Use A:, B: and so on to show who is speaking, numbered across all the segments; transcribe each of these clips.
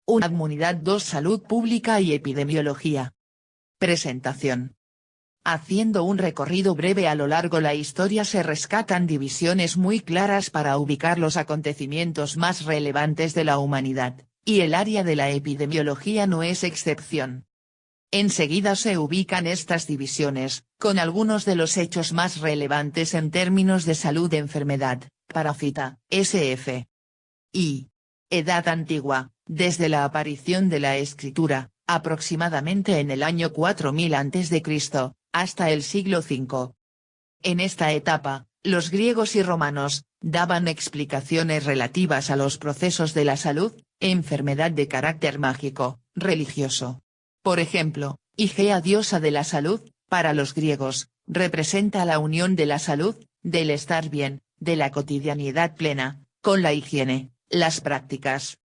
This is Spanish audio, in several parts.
A: Una Unidad 2 Salud Pública y Epidemiología. Presentación. Haciendo un recorrido breve a lo largo la historia se rescatan divisiones muy claras para ubicar los acontecimientos más relevantes de la humanidad, y el área de la epidemiología no es excepción. Enseguida se ubican estas divisiones, con algunos de los hechos más relevantes en términos de salud-enfermedad, parafita, SF. Y. Edad Antigua, desde la aparición de la escritura, aproximadamente en el año 4000 a.C., hasta el siglo V. En esta etapa, los griegos y romanos, daban explicaciones relativas a los procesos de la salud, enfermedad de carácter mágico, religioso. Por ejemplo, Higea, diosa de la salud, para los griegos, representa la unión de la salud, del estar bien, de la cotidianidad plena, con la higiene, las prácticas,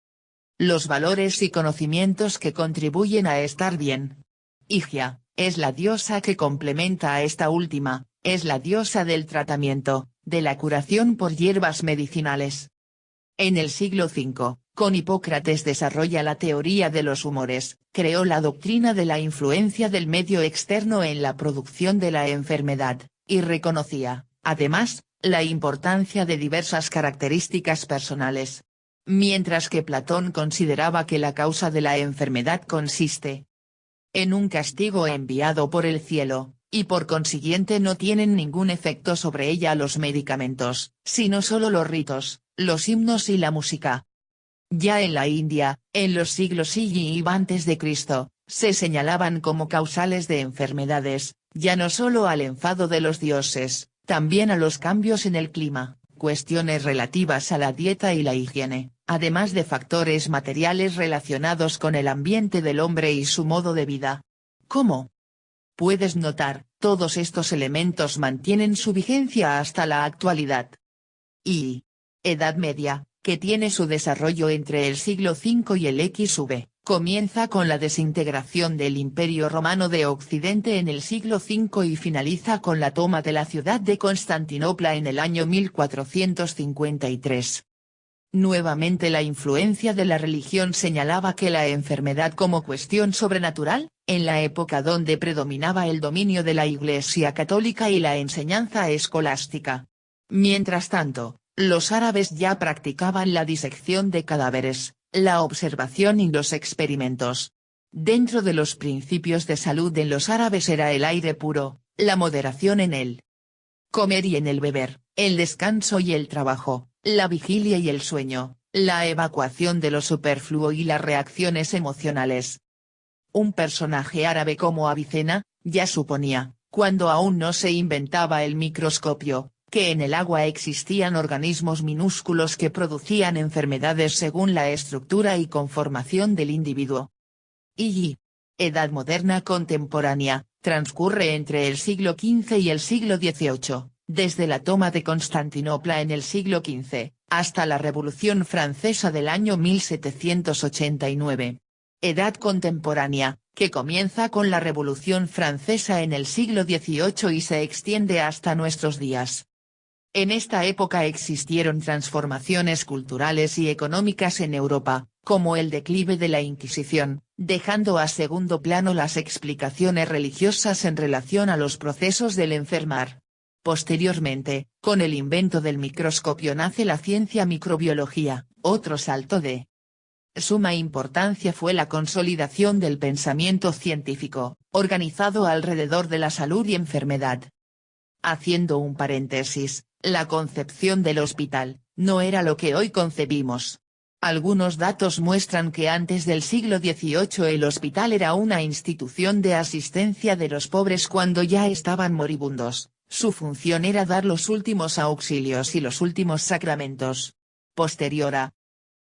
A: los valores y conocimientos que contribuyen a estar bien. Higia, es la diosa que complementa a esta última, es la diosa del tratamiento, de la curación por hierbas medicinales. En el siglo V, con Hipócrates desarrolla la teoría de los humores, creó la doctrina de la influencia del medio externo en la producción de la enfermedad, y reconocía, además, la importancia de diversas características personales. Mientras que Platón consideraba que la causa de la enfermedad consiste en un castigo enviado por el cielo, y por consiguiente no tienen ningún efecto sobre ella los medicamentos, sino solo los ritos, los himnos y la música. Ya en la India, en los siglos I y IV a.C., se señalaban como causales de enfermedades, ya no solo al enfado de los dioses, también a los cambios en el clima, cuestiones relativas a la dieta y la higiene, además de factores materiales relacionados con el ambiente del hombre y su modo de vida. ¿Cómo puedes notar, todos estos elementos mantienen su vigencia hasta la actualidad? Y. Edad Media, que tiene su desarrollo entre el siglo V y el XV, comienza con la desintegración del Imperio Romano de Occidente en el siglo V y finaliza con la toma de la ciudad de Constantinopla en el año 1453. Nuevamente la influencia de la religión señalaba que la enfermedad como cuestión sobrenatural, en la época donde predominaba el dominio de la Iglesia católica y la enseñanza escolástica. Mientras tanto, los árabes ya practicaban la disección de cadáveres, la observación y los experimentos. Dentro de los principios de salud en los árabes era el aire puro, la moderación en el comer y en el beber, el descanso y el trabajo, la vigilia y el sueño, la evacuación de lo superfluo y las reacciones emocionales. Un personaje árabe como Avicena, ya suponía, cuando aún no se inventaba el microscopio, que en el agua existían organismos minúsculos que producían enfermedades según la estructura y conformación del individuo. Y. Edad Moderna Contemporánea, transcurre entre el siglo XV y el siglo XVIII, desde la toma de Constantinopla en el siglo XV, hasta la Revolución Francesa del año 1789. Edad Contemporánea, que comienza con la Revolución Francesa en el siglo XVIII y se extiende hasta nuestros días. En esta época existieron transformaciones culturales y económicas en Europa, como el declive de la Inquisición, dejando a segundo plano las explicaciones religiosas en relación a los procesos del enfermar. Posteriormente, con el invento del microscopio nace la ciencia microbiología. Otro salto de suma importancia fue la consolidación del pensamiento científico, organizado alrededor de la salud y enfermedad. Haciendo un paréntesis, la concepción del hospital, no era lo que hoy concebimos. Algunos datos muestran que antes del siglo XVIII el hospital era una institución de asistencia de los pobres cuando ya estaban moribundos, su función era dar los últimos auxilios y los últimos sacramentos. Posterior a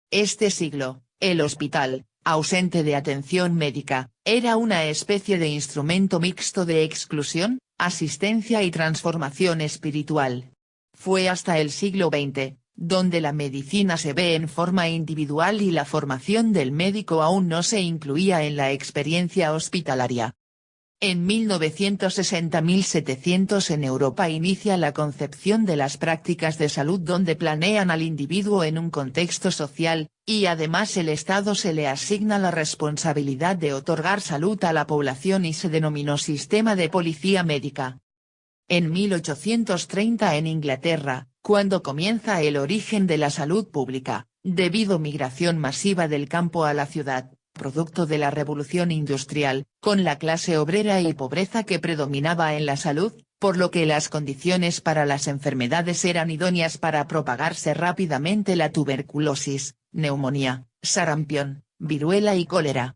A: este siglo, el hospital, ausente de atención médica, era una especie de instrumento mixto de exclusión, asistencia y transformación espiritual. Fue hasta el siglo XX, donde la medicina se ve en forma individual y la formación del médico aún no se incluía en la experiencia hospitalaria. En 1960-1700 en Europa inicia la concepción de las prácticas de salud donde planean al individuo en un contexto social, y además el Estado se le asigna la responsabilidad de otorgar salud a la población y se denominó sistema de policía médica. En 1830 en Inglaterra, cuando comienza el origen de la salud pública, debido migración masiva del campo a la ciudad, producto de la revolución industrial, con la clase obrera y pobreza que predominaba en la salud, por lo que las condiciones para las enfermedades eran idóneas para propagarse rápidamente la tuberculosis, neumonía, sarampión, viruela y cólera.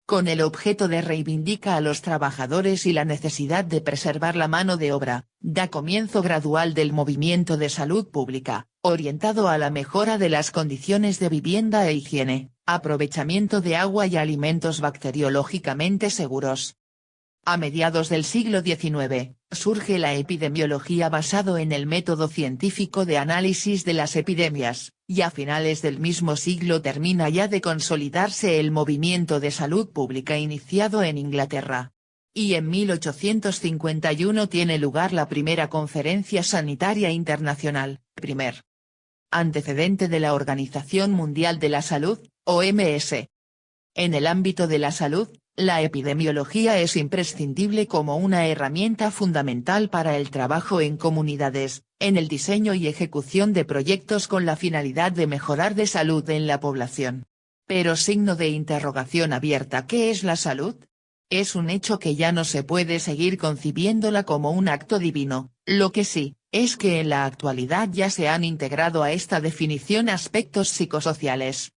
A: Con el objeto de reivindicar a los trabajadores y la necesidad de preservar la mano de obra, da comienzo gradual del movimiento de salud pública, orientado a la mejora de las condiciones de vivienda e higiene, aprovechamiento de agua y alimentos bacteriológicamente seguros. A mediados del siglo XIX, surge la epidemiología basado en el método científico de análisis de las epidemias, y a finales del mismo siglo termina ya de consolidarse el movimiento de salud pública iniciado en Inglaterra. Y en 1851 tiene lugar la primera Conferencia Sanitaria Internacional, primer antecedente de la Organización Mundial de la Salud, OMS. En el ámbito de la salud, la epidemiología es imprescindible como una herramienta fundamental para el trabajo en comunidades, en el diseño y ejecución de proyectos con la finalidad de mejorar de salud en la población. Pero signo de interrogación abierta: ¿qué es la salud? Es un hecho que ya no se puede seguir concibiéndola como un acto divino, lo que sí, es que en la actualidad ya se han integrado a esta definición aspectos psicosociales.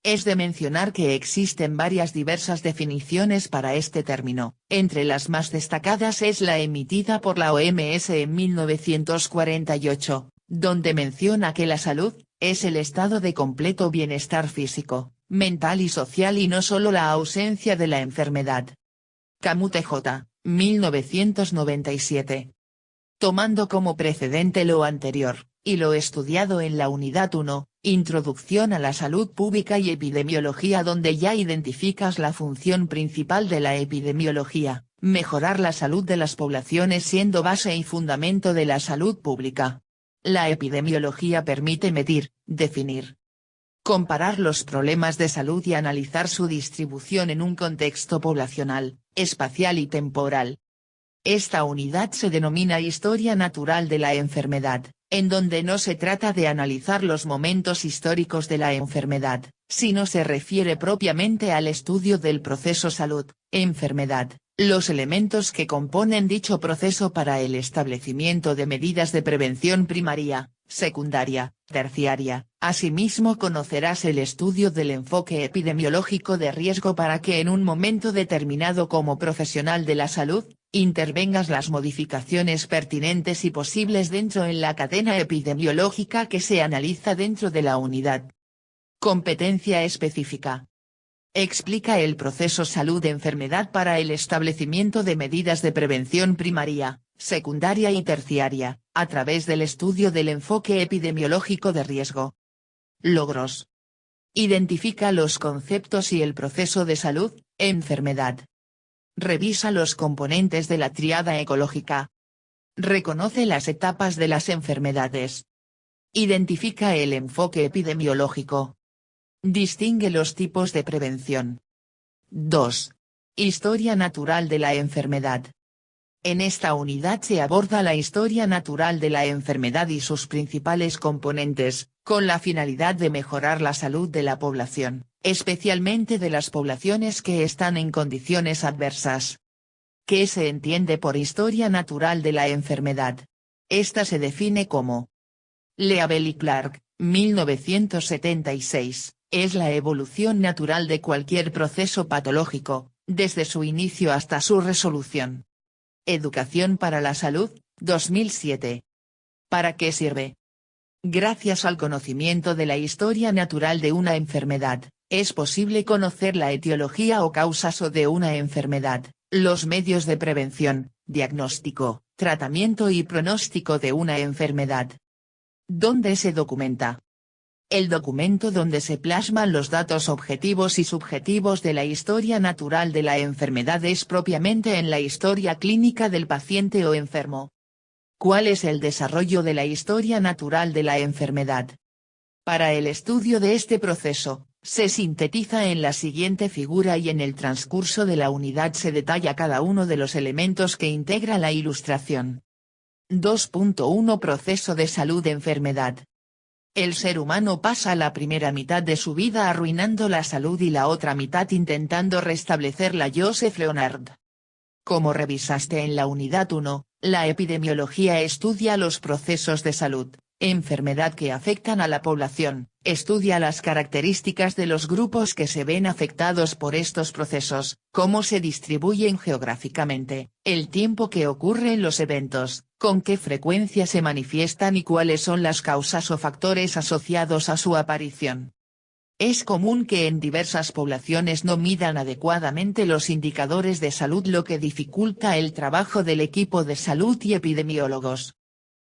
A: Es de mencionar que existen varias diversas definiciones para este término, entre las más destacadas es la emitida por la OMS en 1948, donde menciona que la salud, es el estado de completo bienestar físico, mental y social y no solo la ausencia de la enfermedad. Camute J., 1997. Tomando como precedente lo anterior, y lo estudiado en la Unidad 1, Introducción a la Salud Pública y Epidemiología, donde ya identificas la función principal de la epidemiología, mejorar la salud de las poblaciones siendo base y fundamento de la salud pública. La epidemiología permite medir, definir, comparar los problemas de salud y analizar su distribución en un contexto poblacional, espacial y temporal. Esta unidad se denomina Historia Natural de la Enfermedad, en donde no se trata de analizar los momentos históricos de la enfermedad, sino se refiere propiamente al estudio del proceso salud-enfermedad, los elementos que componen dicho proceso para el establecimiento de medidas de prevención primaria, secundaria, terciaria. Asimismo conocerás el estudio del enfoque epidemiológico de riesgo para que en un momento determinado como profesional de la salud, intervengas las modificaciones pertinentes y posibles dentro en la cadena epidemiológica que se analiza dentro de la unidad. Competencia específica. Explica el proceso salud-enfermedad para el establecimiento de medidas de prevención primaria, secundaria y terciaria, a través del estudio del enfoque epidemiológico de riesgo. Logros. Identifica los conceptos y el proceso de salud-enfermedad. Revisa los componentes de la tríada ecológica. Reconoce las etapas de las enfermedades. Identifica el enfoque epidemiológico. Distingue los tipos de prevención. 2. Historia natural de la enfermedad. En esta unidad se aborda la historia natural de la enfermedad y sus principales componentes, con la finalidad de mejorar la salud de la población, especialmente de las poblaciones que están en condiciones adversas. ¿Qué se entiende por historia natural de la enfermedad? Esta se define como Leavell y Clark, 1976, es la evolución natural de cualquier proceso patológico, desde su inicio hasta su resolución. Educación para la Salud, 2007. ¿Para qué sirve? Gracias al conocimiento de la historia natural de una enfermedad, es posible conocer la etiología o causas de una enfermedad, los medios de prevención, diagnóstico, tratamiento y pronóstico de una enfermedad. ¿Dónde se documenta? El documento donde se plasman los datos objetivos y subjetivos de la historia natural de la enfermedad es propiamente en la historia clínica del paciente o enfermo. ¿Cuál es el desarrollo de la historia natural de la enfermedad? Para el estudio de este proceso, se sintetiza en la siguiente figura y en el transcurso de la unidad se detalla cada uno de los elementos que integra la ilustración. 2.1 Proceso de salud-enfermedad. El ser humano pasa la primera mitad de su vida arruinando la salud y la otra mitad intentando restablecerla. Joseph Leonard. Como revisaste en la unidad 1, la epidemiología estudia los procesos de salud, enfermedad que afectan a la población, estudia las características de los grupos que se ven afectados por estos procesos, cómo se distribuyen geográficamente, el tiempo que ocurren los eventos, con qué frecuencia se manifiestan y cuáles son las causas o factores asociados a su aparición. Es común que en diversas poblaciones no midan adecuadamente los indicadores de salud, lo que dificulta el trabajo del equipo de salud y epidemiólogos.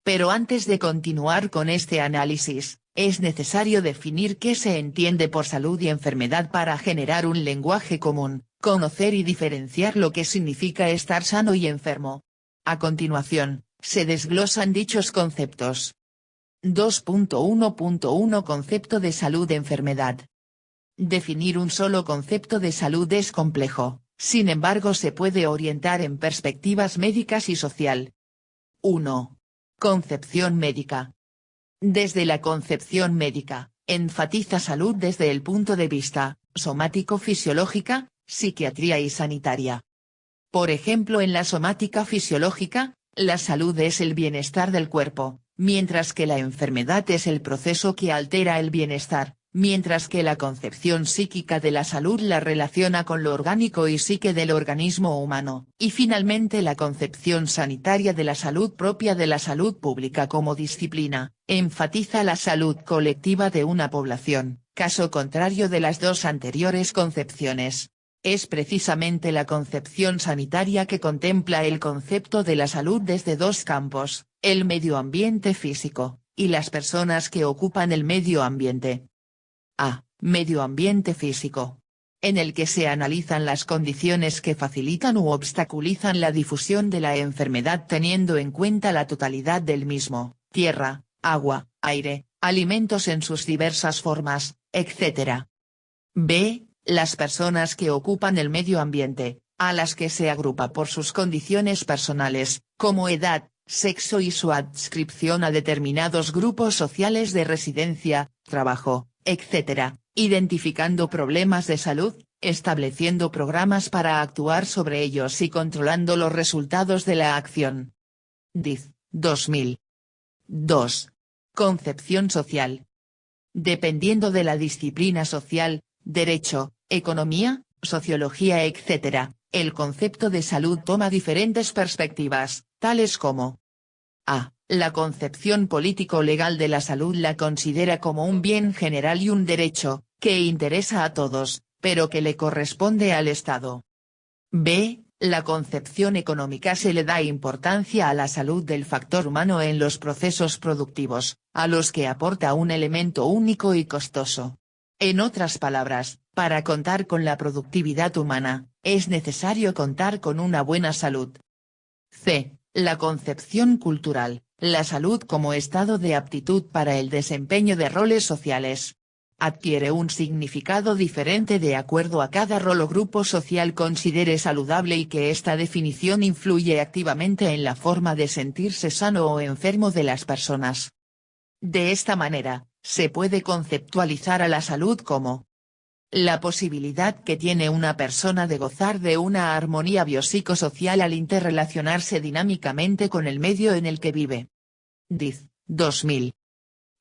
A: Pero antes de continuar con este análisis, es necesario definir qué se entiende por salud y enfermedad para generar un lenguaje común, conocer y diferenciar lo que significa estar sano y enfermo. A continuación, se desglosan dichos conceptos. 2.1.1 Concepto de salud-enfermedad. Definir un solo concepto de salud es complejo, sin embargo se puede orientar en perspectivas médicas y social. 1. Concepción médica. Desde la concepción médica, enfatiza salud desde el punto de vista somático-fisiológica, psiquiatría y sanitaria. Por ejemplo, en la somática fisiológica, la salud es el bienestar del cuerpo, mientras que la enfermedad es el proceso que altera el bienestar, mientras que la concepción psíquica de la salud la relaciona con lo orgánico y psique del organismo humano, y finalmente la concepción sanitaria de la salud propia de la salud pública como disciplina, enfatiza la salud colectiva de una población, caso contrario de las dos anteriores concepciones. Es precisamente la concepción sanitaria que contempla el concepto de la salud desde dos campos, el medio ambiente físico, y las personas que ocupan el medio ambiente. A. Medio ambiente físico. En el que se analizan las condiciones que facilitan u obstaculizan la difusión de la enfermedad teniendo en cuenta la totalidad del mismo, tierra, agua, aire, alimentos en sus diversas formas, etc. B. Las personas que ocupan el medio ambiente, a las que se agrupa por sus condiciones personales, como edad, sexo y su adscripción a determinados grupos sociales de residencia, trabajo, etc., identificando problemas de salud, estableciendo programas para actuar sobre ellos y controlando los resultados de la acción. Diz. 2000. 2. Concepción social. Dependiendo de la disciplina social, derecho, economía, sociología etc., el concepto de salud toma diferentes perspectivas, tales como a. La concepción político-legal de la salud la considera como un bien general y un derecho, que interesa a todos, pero que le corresponde al Estado. B. La concepción económica se le da importancia a la salud del factor humano en los procesos productivos, a los que aporta un elemento único y costoso. En otras palabras, para contar con la productividad humana, es necesario contar con una buena salud. C. La concepción cultural, la salud como estado de aptitud para el desempeño de roles sociales. Adquiere un significado diferente de acuerdo a cada rol o grupo social considere saludable y que esta definición influye activamente en la forma de sentirse sano o enfermo de las personas. De esta manera, se puede conceptualizar a la salud como la posibilidad que tiene una persona de gozar de una armonía biopsicosocial al interrelacionarse dinámicamente con el medio en el que vive. Diz. 2000.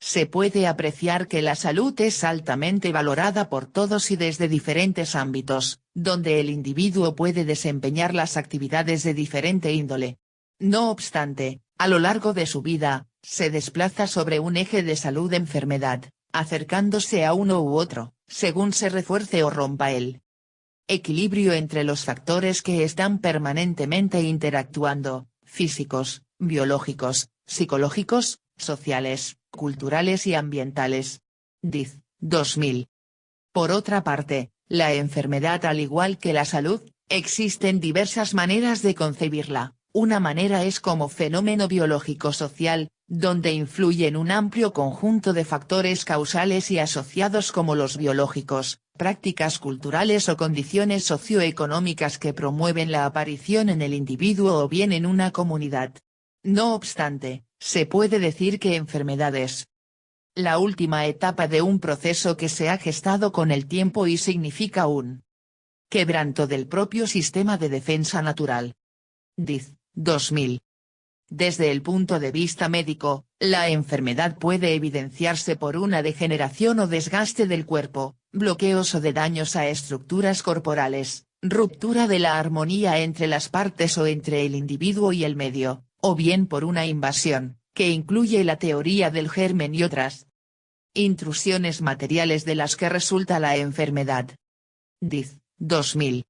A: Se puede apreciar que la salud es altamente valorada por todos y desde diferentes ámbitos, donde el individuo puede desempeñar las actividades de diferente índole. No obstante, a lo largo de su vida, se desplaza sobre un eje de salud-enfermedad, acercándose a uno u otro, según se refuerce o rompa el equilibrio entre los factores que están permanentemente interactuando, físicos, biológicos, psicológicos, sociales, culturales y ambientales. Diz. 2000. Por otra parte, la enfermedad al igual que la salud, existen diversas maneras de concebirla. Una manera es como fenómeno biológico-social, donde influyen un amplio conjunto de factores causales y asociados como los biológicos, prácticas culturales o condiciones socioeconómicas que promueven la aparición en el individuo o bien en una comunidad. No obstante, se puede decir que enfermedades, la última etapa de un proceso que se ha gestado con el tiempo y significa un quebranto del propio sistema de defensa natural. Diz. 2000. Desde el punto de vista médico, la enfermedad puede evidenciarse por una degeneración o desgaste del cuerpo, bloqueos o de daños a estructuras corporales, ruptura de la armonía entre las partes o entre el individuo y el medio, o bien por una invasión, que incluye la teoría del germen y otras intrusiones materiales de las que resulta la enfermedad. Diz. 2000.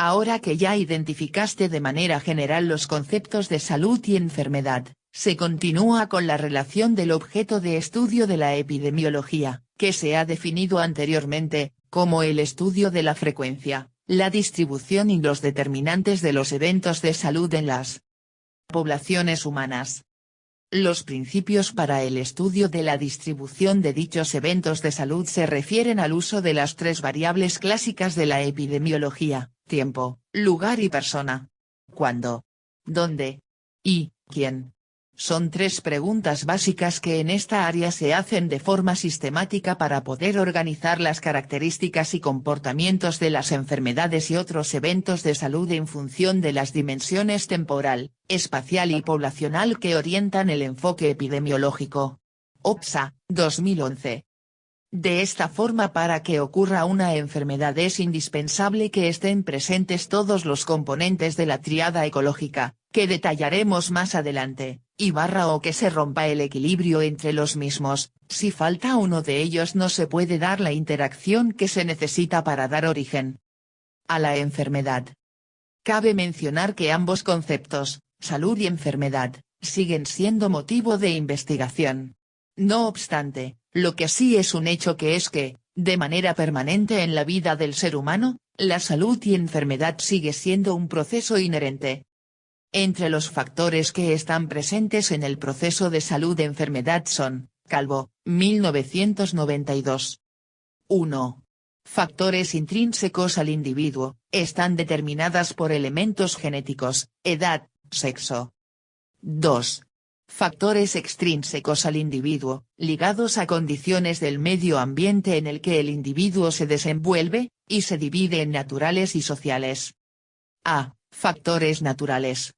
A: Ahora que ya identificaste de manera general los conceptos de salud y enfermedad, se continúa con la relación del objeto de estudio de la epidemiología, que se ha definido anteriormente, como el estudio de la frecuencia, la distribución y los determinantes de los eventos de salud en las poblaciones humanas. Los principios para el estudio de la distribución de dichos eventos de salud se refieren al uso de las tres variables clásicas de la epidemiología: tiempo, lugar y persona. ¿Cuándo? ¿Dónde? ¿Y quién? Son tres preguntas básicas que en esta área se hacen de forma sistemática para poder organizar las características y comportamientos de las enfermedades y otros eventos de salud en función de las dimensiones temporal, espacial y poblacional que orientan el enfoque epidemiológico. OPSA, 2011. De esta forma, para que ocurra una enfermedad es indispensable que estén presentes todos los componentes de la tríada ecológica, que detallaremos más adelante, o que se rompa el equilibrio entre los mismos. Si falta uno de ellos no se puede dar la interacción que se necesita para dar origen a la enfermedad. Cabe mencionar que ambos conceptos, salud y enfermedad, siguen siendo motivo de investigación. No obstante, lo que sí es un hecho es que, de manera permanente en la vida del ser humano, la salud y enfermedad sigue siendo un proceso inherente. Entre los factores que están presentes en el proceso de salud-enfermedad son: Calvo, 1992. 1. Factores intrínsecos al individuo, están determinadas por elementos genéticos, edad, sexo. 2. Factores extrínsecos al individuo, ligados a condiciones del medio ambiente en el que el individuo se desenvuelve, y se divide en naturales y sociales. A. Factores naturales.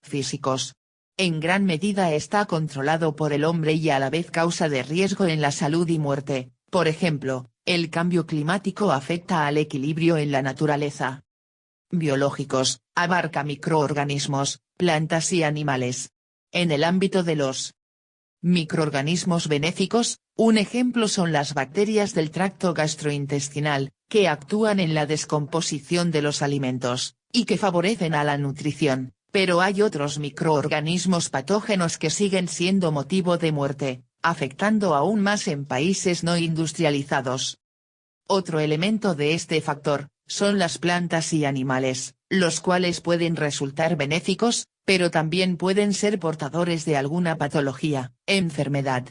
A: Físicos. En gran medida está controlado por el hombre y a la vez causa de riesgo en la salud y muerte. Por ejemplo, el cambio climático afecta al equilibrio en la naturaleza. Biológicos, abarca microorganismos, plantas y animales. En el ámbito de los microorganismos benéficos, un ejemplo son las bacterias del tracto gastrointestinal, que actúan en la descomposición de los alimentos, y que favorecen a la nutrición, pero hay otros microorganismos patógenos que siguen siendo motivo de muerte, afectando aún más en países no industrializados. Otro elemento de este factor, son las plantas y animales, los cuales pueden resultar benéficos, pero también pueden ser portadores de alguna patología, enfermedad.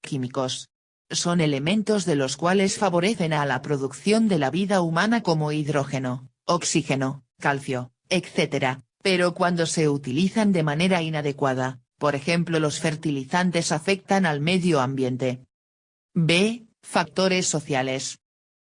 A: Químicos. Son elementos de los cuales favorecen a la producción de la vida humana como hidrógeno, oxígeno, calcio, etc., pero cuando se utilizan de manera inadecuada, por ejemplo los fertilizantes, afectan al medio ambiente. B. Factores sociales.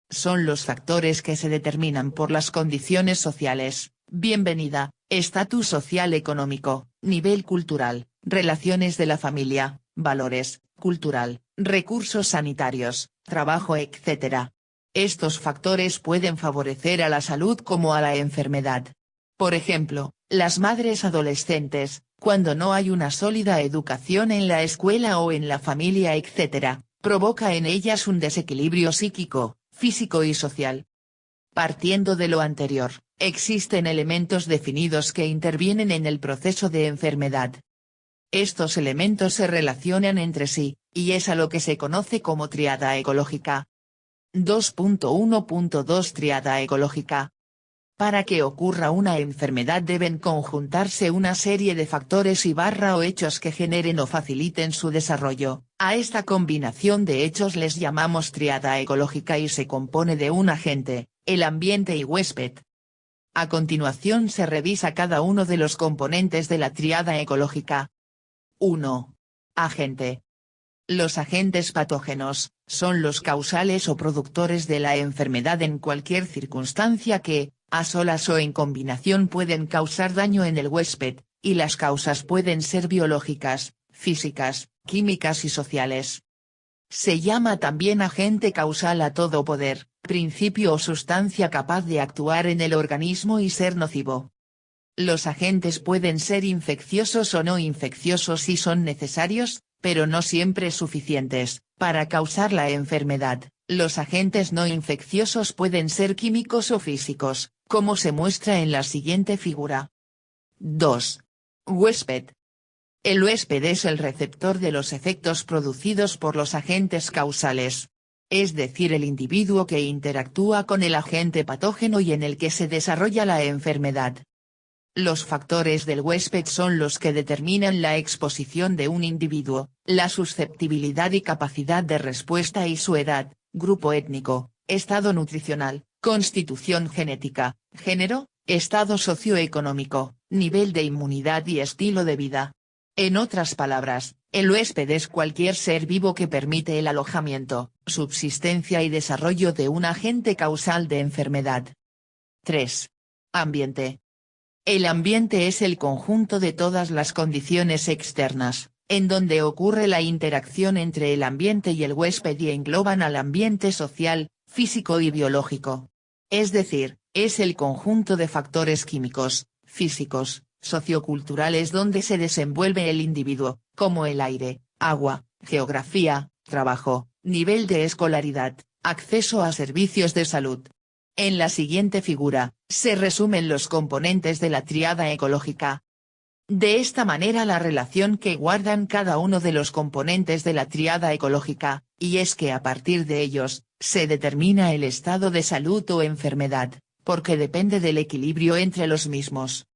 A: Son los factores que se determinan por las condiciones sociales, bienvenida, estatus social económico, nivel cultural, relaciones de la familia, valores, cultural, recursos sanitarios, trabajo, etc. Estos factores pueden favorecer a la salud como a la enfermedad. Por ejemplo, las madres adolescentes, cuando no hay una sólida educación en la escuela o en la familia, etc., provoca en ellas un desequilibrio psíquico, físico y social. Partiendo de lo anterior, existen elementos definidos que intervienen en el proceso de enfermedad. Estos elementos se relacionan entre sí, y es a lo que se conoce como tríada ecológica. 2.1.2 Tríada ecológica. Para que ocurra una enfermedad deben conjuntarse una serie de factores o hechos que generen o faciliten su desarrollo. A esta combinación de hechos les llamamos tríada ecológica y se compone de un agente, el ambiente y huésped. A continuación se revisa cada uno de los componentes de la tríada ecológica. 1. Agente. Los agentes patógenos, son los causales o productores de la enfermedad en cualquier circunstancia que, a solas o en combinación pueden causar daño en el huésped, y las causas pueden ser biológicas, físicas, químicas y sociales. Se llama también agente causal a todo poder, principio o sustancia capaz de actuar en el organismo y ser nocivo. Los agentes pueden ser infecciosos o no infecciosos si son necesarios, pero no siempre suficientes, para causar la enfermedad. Los agentes no infecciosos pueden ser químicos o físicos, como se muestra en la siguiente figura. 2. Huésped. El huésped es el receptor de los efectos producidos por los agentes causales. Es decir, el individuo que interactúa con el agente patógeno y en el que se desarrolla la enfermedad. Los factores del huésped son los que determinan la exposición de un individuo, la susceptibilidad y capacidad de respuesta y su edad, grupo étnico, estado nutricional, constitución genética, género, estado socioeconómico, nivel de inmunidad y estilo de vida. En otras palabras, el huésped es cualquier ser vivo que permite el alojamiento, subsistencia y desarrollo de un agente causal de enfermedad. 3. Ambiente. El ambiente es el conjunto de todas las condiciones externas, en donde ocurre la interacción entre el ambiente y el huésped y engloban al ambiente social, físico y biológico. Es decir, es el conjunto de factores químicos, físicos, socioculturales donde se desenvuelve el individuo, como el aire, agua, geografía, trabajo, nivel de escolaridad, acceso a servicios de salud. En la siguiente figura, se resumen los componentes de la tríada ecológica. De esta manera la relación que guardan cada uno de los componentes de la tríada ecológica, y es que a partir de ellos, se determina el estado de salud o enfermedad, porque depende del equilibrio entre los mismos.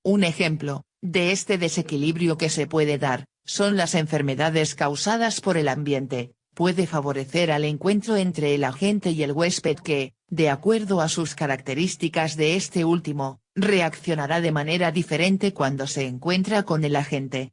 A: Un ejemplo, de este desequilibrio que se puede dar, son las enfermedades causadas por el ambiente. Puede favorecer al encuentro entre el agente y el huésped que, de acuerdo a sus características de este último, reaccionará de manera diferente cuando se encuentra con el agente.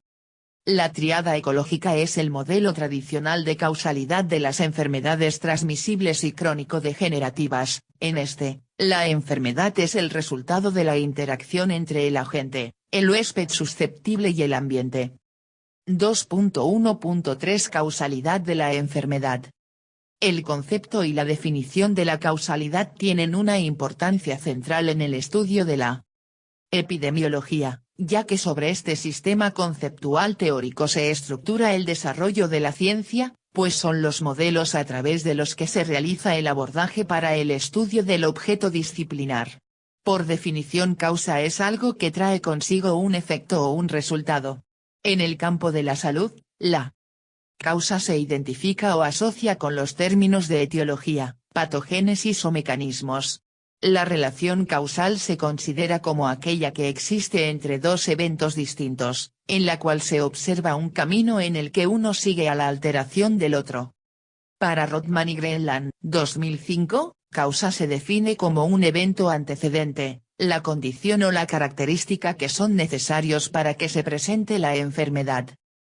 A: La tríada ecológica es el modelo tradicional de causalidad de las enfermedades transmisibles y crónico-degenerativas. En este, la enfermedad es el resultado de la interacción entre el agente, el huésped susceptible y el ambiente. 2.1.3 Causalidad de la enfermedad. El concepto y la definición de la causalidad tienen una importancia central en el estudio de la epidemiología, ya que sobre este sistema conceptual teórico se estructura el desarrollo de la ciencia, pues son los modelos a través de los que se realiza el abordaje para el estudio del objeto disciplinar. Por definición, causa es algo que trae consigo un efecto o un resultado. En el campo de la salud, la causa se identifica o asocia con los términos de etiología, patogénesis o mecanismos. La relación causal se considera como aquella que existe entre dos eventos distintos, en la cual se observa un camino en el que uno sigue a la alteración del otro. Para Rothman y Greenland, 2005, causa se define como un evento antecedente, la condición o la característica que son necesarios para que se presente la enfermedad.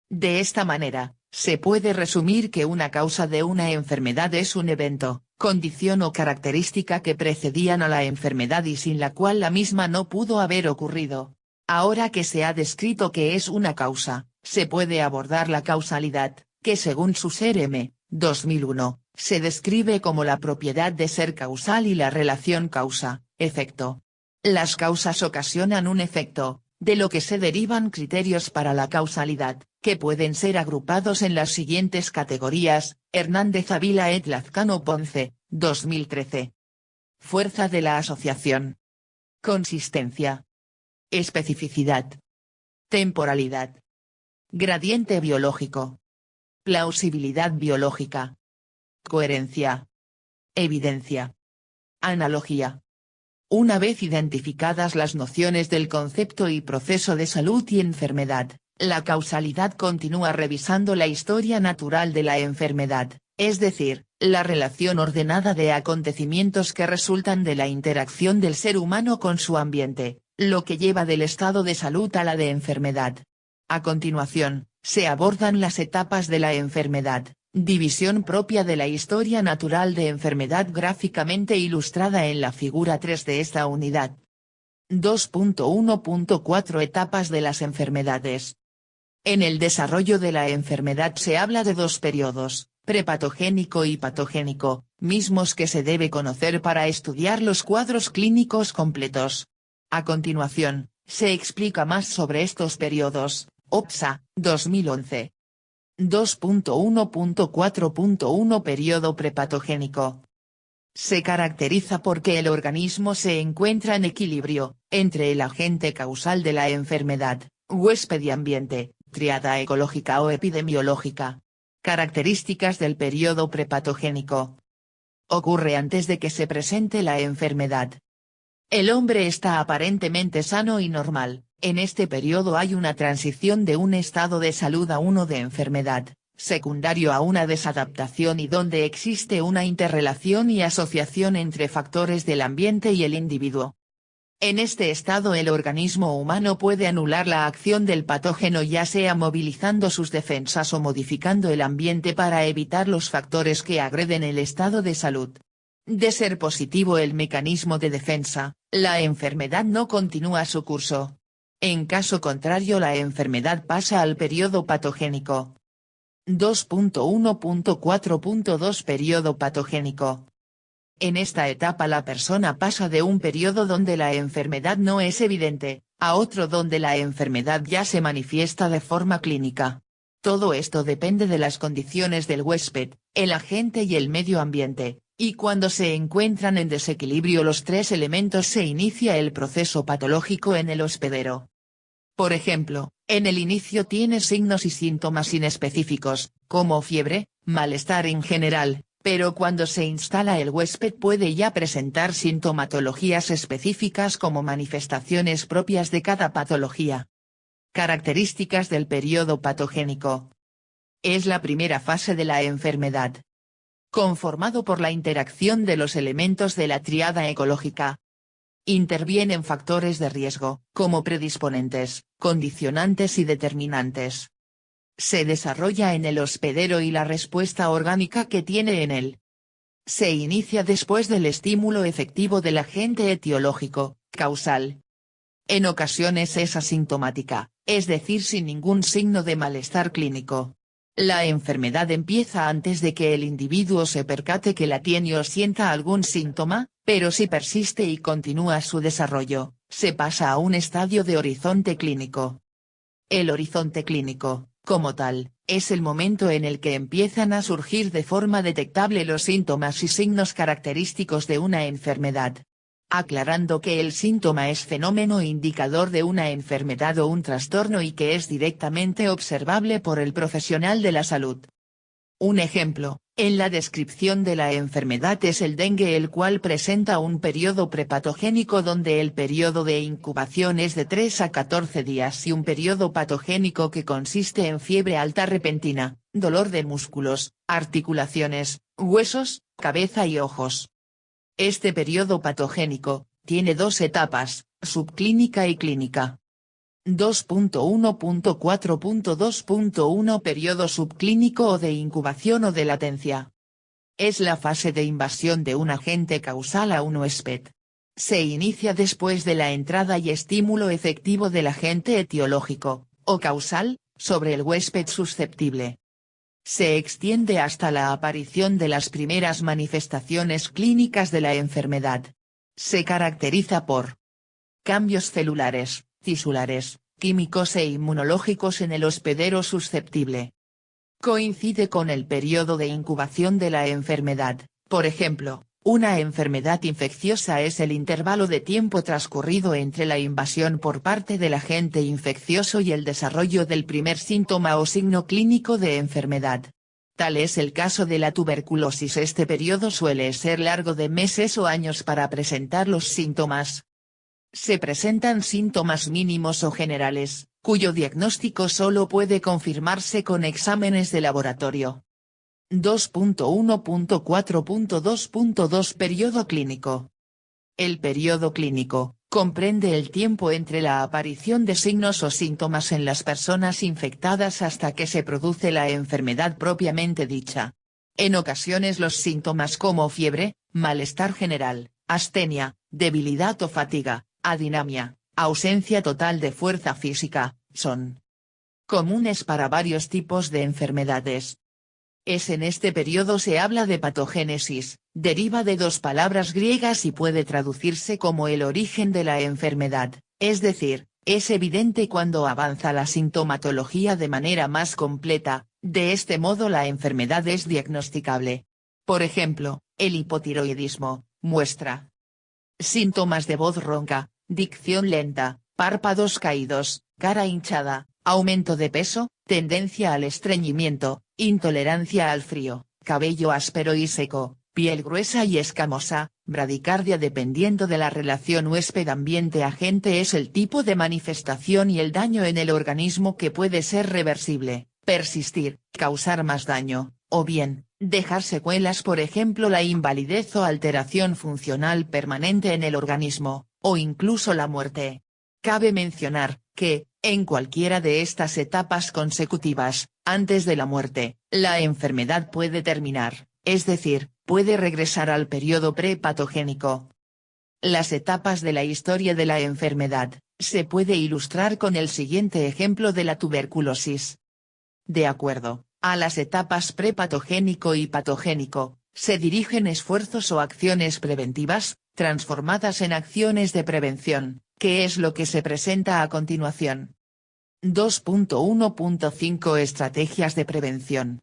A: De esta manera, se puede resumir que una causa de una enfermedad es un evento, condición o característica que precedían a la enfermedad y sin la cual la misma no pudo haber ocurrido. Ahora que se ha descrito qué es una causa, se puede abordar la causalidad, que según Susser M. 2001, se describe como la propiedad de ser causal y la relación causa-efecto. Las causas ocasionan un efecto, de lo que se derivan criterios para la causalidad, que pueden ser agrupados en las siguientes categorías: Hernández Ávila et Lazcano Ponce, 2013. Fuerza de la asociación. Consistencia. Especificidad. Temporalidad. Gradiente biológico. Plausibilidad biológica. Coherencia. Evidencia. Analogía. Una vez identificadas las nociones del concepto y proceso de salud y enfermedad, la causalidad continúa revisando la historia natural de la enfermedad, es decir, la relación ordenada de acontecimientos que resultan de la interacción del ser humano con su ambiente, lo que lleva del estado de salud a la de enfermedad. A continuación, se abordan las etapas de la enfermedad, división propia de la historia natural de enfermedad gráficamente ilustrada en la figura 3 de esta unidad. 2.1.4 Etapas de las enfermedades. En el desarrollo de la enfermedad se habla de dos periodos, prepatogénico y patogénico, mismos que se debe conocer para estudiar los cuadros clínicos completos. A continuación, se explica más sobre estos periodos. OPSA, 2011. 2.1.4.1 Periodo prepatogénico. Se caracteriza porque el organismo se encuentra en equilibrio, entre el agente causal de la enfermedad, huésped y ambiente, tríada ecológica o epidemiológica. Características del periodo prepatogénico. Ocurre antes de que se presente la enfermedad. El hombre está aparentemente sano y normal. En este periodo hay una transición de un estado de salud a uno de enfermedad, secundario a una desadaptación y donde existe una interrelación y asociación entre factores del ambiente y el individuo. En este estado el organismo humano puede anular la acción del patógeno ya sea movilizando sus defensas o modificando el ambiente para evitar los factores que agreden el estado de salud. De ser positivo el mecanismo de defensa, la enfermedad no continúa su curso. En caso contrario la enfermedad pasa al periodo patogénico. 2.1.4.2 Periodo patogénico. En esta etapa la persona pasa de un periodo donde la enfermedad no es evidente, a otro donde la enfermedad ya se manifiesta de forma clínica. Todo esto depende de las condiciones del huésped, el agente y el medio ambiente, y cuando se encuentran en desequilibrio los tres elementos se inicia el proceso patológico en el hospedero. Por ejemplo, en el inicio tiene signos y síntomas inespecíficos, como fiebre, malestar en general, pero cuando se instala el huésped puede ya presentar sintomatologías específicas como manifestaciones propias de cada patología. Características del periodo patogénico. Es la primera fase de la enfermedad. Conformado por la interacción de los elementos de la tríada ecológica. Intervienen factores de riesgo, como predisponentes, condicionantes y determinantes. Se desarrolla en el hospedero y la respuesta orgánica que tiene en él. Se inicia después del estímulo efectivo del agente etiológico, causal. En ocasiones es asintomática, es decir sin ningún signo de malestar clínico. La enfermedad empieza antes de que el individuo se percate que la tiene o sienta algún síntoma, pero si persiste y continúa su desarrollo, se pasa a un estadio de horizonte clínico. El horizonte clínico, como tal, es el momento en el que empiezan a surgir de forma detectable los síntomas y signos característicos de una enfermedad. Aclarando que el síntoma es fenómeno indicador de una enfermedad o un trastorno y que es directamente observable por el profesional de la salud. Un ejemplo, en la descripción de la enfermedad es el dengue, el cual presenta un periodo prepatogénico donde el periodo de incubación es de 3 a 14 días y un periodo patogénico que consiste en fiebre alta repentina, dolor de músculos, articulaciones, huesos, cabeza y ojos. Este periodo patogénico tiene dos etapas, subclínica y clínica. 2.1.4.2.1 Periodo subclínico o de incubación o de latencia. Es la fase de invasión de un agente causal a un huésped. Se inicia después de la entrada y estímulo efectivo del agente etiológico, o causal, sobre el huésped susceptible. Se extiende hasta la aparición de las primeras manifestaciones clínicas de la enfermedad. Se caracteriza por cambios celulares, tisulares, químicos e inmunológicos en el hospedero susceptible. Coincide con el periodo de incubación de la enfermedad, por ejemplo, una enfermedad infecciosa es el intervalo de tiempo transcurrido entre la invasión por parte del agente infeccioso y el desarrollo del primer síntoma o signo clínico de enfermedad. Tal es el caso de la tuberculosis. Este periodo suele ser largo de meses o años para presentar los síntomas. Se presentan síntomas mínimos o generales, cuyo diagnóstico solo puede confirmarse con exámenes de laboratorio. 2.1.4.2.2 Periodo clínico. El periodo clínico comprende el tiempo entre la aparición de signos o síntomas en las personas infectadas hasta que se produce la enfermedad propiamente dicha. En ocasiones los síntomas como fiebre, malestar general, astenia, debilidad o fatiga, adinomia, ausencia total de fuerza física, son comunes para varios tipos de enfermedades. En este periodo se habla de patogénesis, deriva de dos palabras griegas y puede traducirse como el origen de la enfermedad, es decir, es evidente cuando avanza la sintomatología de manera más completa, de este modo la enfermedad es diagnosticable. Por ejemplo, el hipotiroidismo, muestra síntomas de voz ronca, dicción lenta, párpados caídos, cara hinchada, aumento de peso, tendencia al estreñimiento, intolerancia al frío, cabello áspero y seco, piel gruesa y escamosa, bradicardia. Dependiendo de la relación huésped-ambiente-agente es el tipo de manifestación y el daño en el organismo que puede ser reversible, persistir, causar más daño, o bien, dejar secuelas, por ejemplo la invalidez o alteración funcional permanente en el organismo, o incluso la muerte. Cabe mencionar, que, en cualquiera de estas etapas consecutivas, antes de la muerte, la enfermedad puede terminar, es decir, puede regresar al periodo prepatogénico. Las etapas de la historia de la enfermedad, se puede ilustrar con el siguiente ejemplo de la tuberculosis. De acuerdo a las etapas prepatogénico y patogénico, se dirigen esfuerzos o acciones preventivas, transformadas en acciones de prevención, que es lo que se presenta a continuación. 2.1.5 Estrategias de prevención.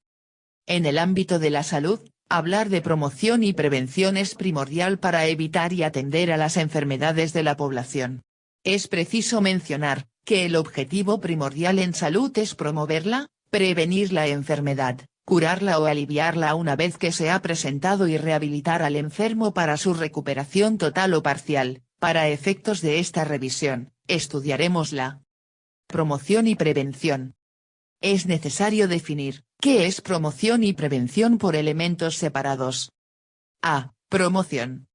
A: En el ámbito de la salud, hablar de promoción y prevención es primordial para evitar y atender a las enfermedades de la población. Es preciso mencionar, que el objetivo primordial en salud es promoverla, prevenir la enfermedad, curarla o aliviarla una vez que se ha presentado y rehabilitar al enfermo para su recuperación total o parcial. Para efectos de esta revisión, estudiaremos la promoción y prevención. Es necesario definir, ¿qué es promoción y prevención por elementos separados? A. Promoción.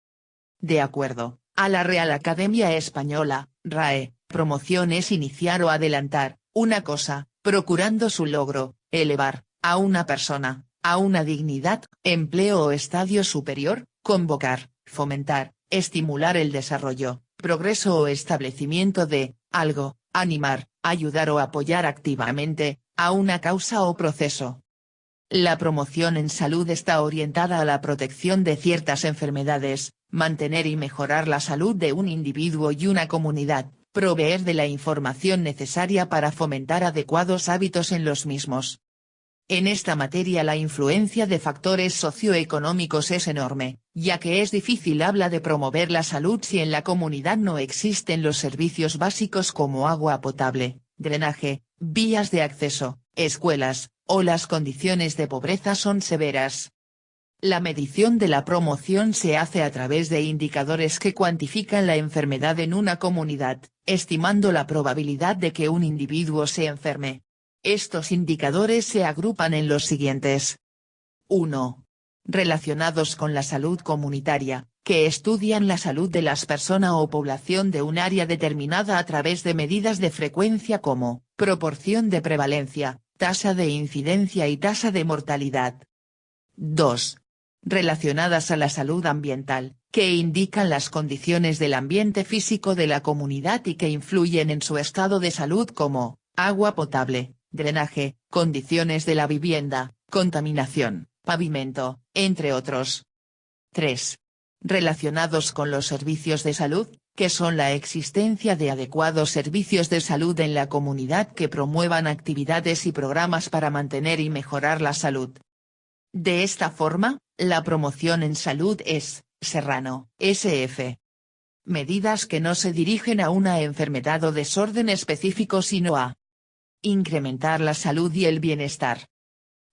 A: De acuerdo a la Real Academia Española, RAE, promoción es iniciar o adelantar una cosa, procurando su logro, elevar a una persona a una dignidad, empleo o estadio superior, convocar, fomentar, estimular el desarrollo, progreso o establecimiento de algo, animar, ayudar o apoyar activamente a una causa o proceso. La promoción en salud está orientada a la protección de ciertas enfermedades, mantener y mejorar la salud de un individuo y una comunidad, proveer de la información necesaria para fomentar adecuados hábitos en los mismos. En esta materia la influencia de factores socioeconómicos es enorme, ya que es difícil hablar de promover la salud si en la comunidad no existen los servicios básicos como agua potable, drenaje, vías de acceso, escuelas, o las condiciones de pobreza son severas. La medición de la promoción se hace a través de indicadores que cuantifican la enfermedad en una comunidad, estimando la probabilidad de que un individuo se enferme. Estos indicadores se agrupan en los siguientes. 1. Relacionados con la salud comunitaria, que estudian la salud de las personas o población de un área determinada a través de medidas de frecuencia como, proporción de prevalencia, tasa de incidencia y tasa de mortalidad. 2. Relacionadas a la salud ambiental, que indican las condiciones del ambiente físico de la comunidad y que influyen en su estado de salud como, agua potable, drenaje, condiciones de la vivienda, contaminación, pavimento, entre otros. 3. Relacionados con los servicios de salud, que son la existencia de adecuados servicios de salud en la comunidad que promuevan actividades y programas para mantener y mejorar la salud. De esta forma, la promoción en salud es, Serrano, SF. Medidas que no se dirigen a una enfermedad o desorden específico sino a incrementar la salud y el bienestar.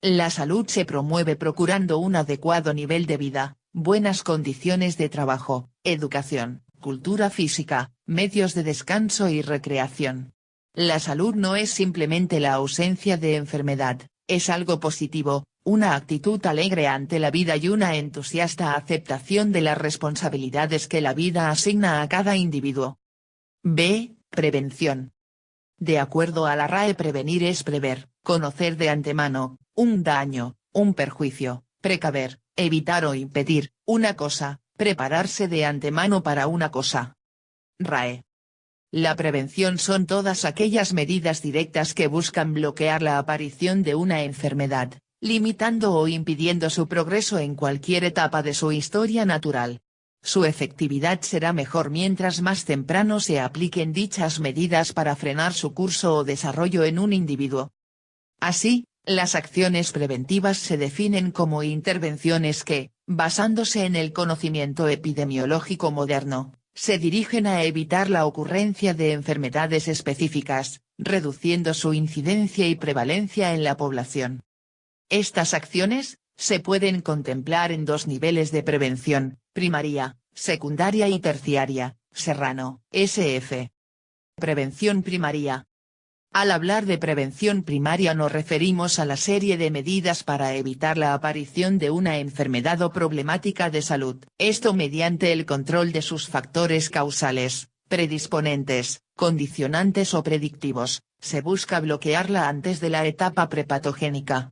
A: La salud se promueve procurando un adecuado nivel de vida, buenas condiciones de trabajo, educación, cultura física, medios de descanso y recreación. La salud no es simplemente la ausencia de enfermedad, es algo positivo, una actitud alegre ante la vida y una entusiasta aceptación de las responsabilidades que la vida asigna a cada individuo. B. Prevención. De acuerdo a la RAE, prevenir es prever, conocer de antemano, un daño, un perjuicio, precaver, evitar o impedir, una cosa, prepararse de antemano para una cosa. RAE. La prevención son todas aquellas medidas directas que buscan bloquear la aparición de una enfermedad, limitando o impidiendo su progreso en cualquier etapa de su historia natural. Su efectividad será mejor mientras más temprano se apliquen dichas medidas para frenar su curso o desarrollo en un individuo. Así, las acciones preventivas se definen como intervenciones que, basándose en el conocimiento epidemiológico moderno, se dirigen a evitar la ocurrencia de enfermedades específicas, reduciendo su incidencia y prevalencia en la población. Estas acciones se pueden contemplar en dos niveles de prevención: primaria, secundaria y terciaria. Serrano, S.F. Prevención primaria. Al hablar de prevención primaria nos referimos a la serie de medidas para evitar la aparición de una enfermedad o problemática de salud. Esto mediante el control de sus factores causales, predisponentes, condicionantes o predictivos, se busca bloquearla antes de la etapa prepatogénica.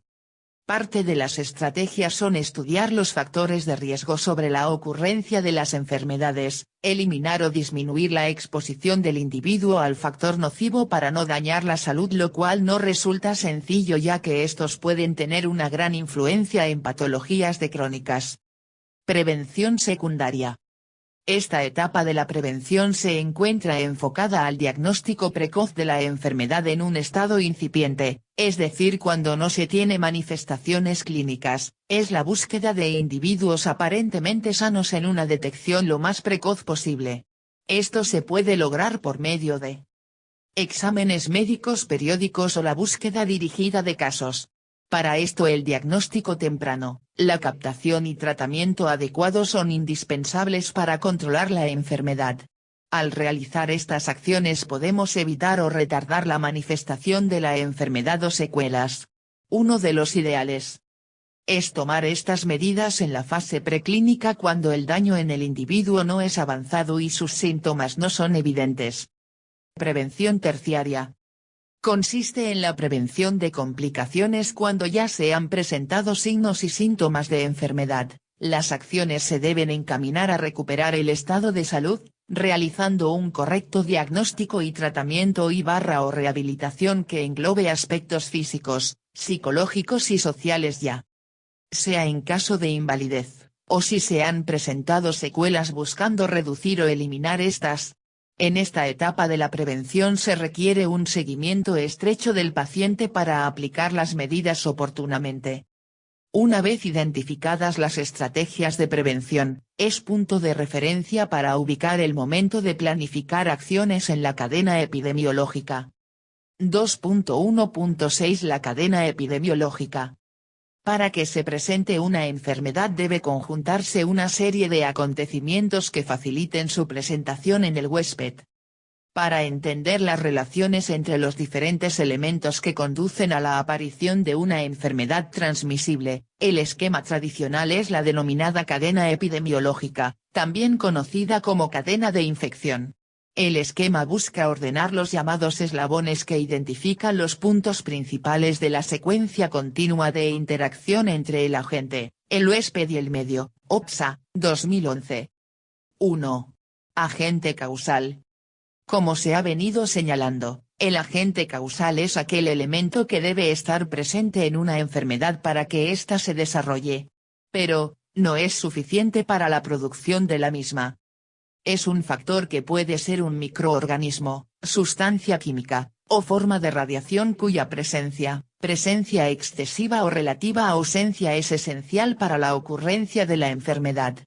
A: Parte de las estrategias son estudiar los factores de riesgo sobre la ocurrencia de las enfermedades, eliminar o disminuir la exposición del individuo al factor nocivo para no dañar la salud, lo cual no resulta sencillo ya que estos pueden tener una gran influencia en patologías crónicas. Prevención secundaria. Esta etapa de la prevención se encuentra enfocada al diagnóstico precoz de la enfermedad en un estado incipiente, es decir, cuando no se tiene manifestaciones clínicas. Es la búsqueda de individuos aparentemente sanos en una detección lo más precoz posible. Esto se puede lograr por medio de exámenes médicos periódicos o la búsqueda dirigida de casos. Para esto el diagnóstico temprano, la captación y tratamiento adecuado son indispensables para controlar la enfermedad. Al realizar estas acciones podemos evitar o retardar la manifestación de la enfermedad o secuelas. Uno de los ideales es tomar estas medidas en la fase preclínica cuando el daño en el individuo no es avanzado y sus síntomas no son evidentes. Prevención terciaria. Consiste en la prevención de complicaciones cuando ya se han presentado signos y síntomas de enfermedad. Las acciones se deben encaminar a recuperar el estado de salud, realizando un correcto diagnóstico y tratamiento o rehabilitación que englobe aspectos físicos, psicológicos y sociales ya sea en caso de invalidez, o si se han presentado secuelas buscando reducir o eliminar estas. En esta etapa de la prevención se requiere un seguimiento estrecho del paciente para aplicar las medidas oportunamente. Una vez identificadas las estrategias de prevención, es punto de referencia para ubicar el momento de planificar acciones en la cadena epidemiológica. 2.1.6 La cadena epidemiológica. Para que se presente una enfermedad debe conjuntarse una serie de acontecimientos que faciliten su presentación en el huésped. Para entender las relaciones entre los diferentes elementos que conducen a la aparición de una enfermedad transmisible, el esquema tradicional es la denominada cadena epidemiológica, también conocida como cadena de infección. El esquema busca ordenar los llamados eslabones que identifican los puntos principales de la secuencia continua de interacción entre el agente, el huésped y el medio. OPSA, 2011. 1. Agente causal. Como se ha venido señalando, el agente causal es aquel elemento que debe estar presente en una enfermedad para que ésta se desarrolle. Pero, no es suficiente para la producción de la misma. Es un factor que puede ser un microorganismo, sustancia química, o forma de radiación cuya presencia excesiva o relativa ausencia es esencial para la ocurrencia de la enfermedad.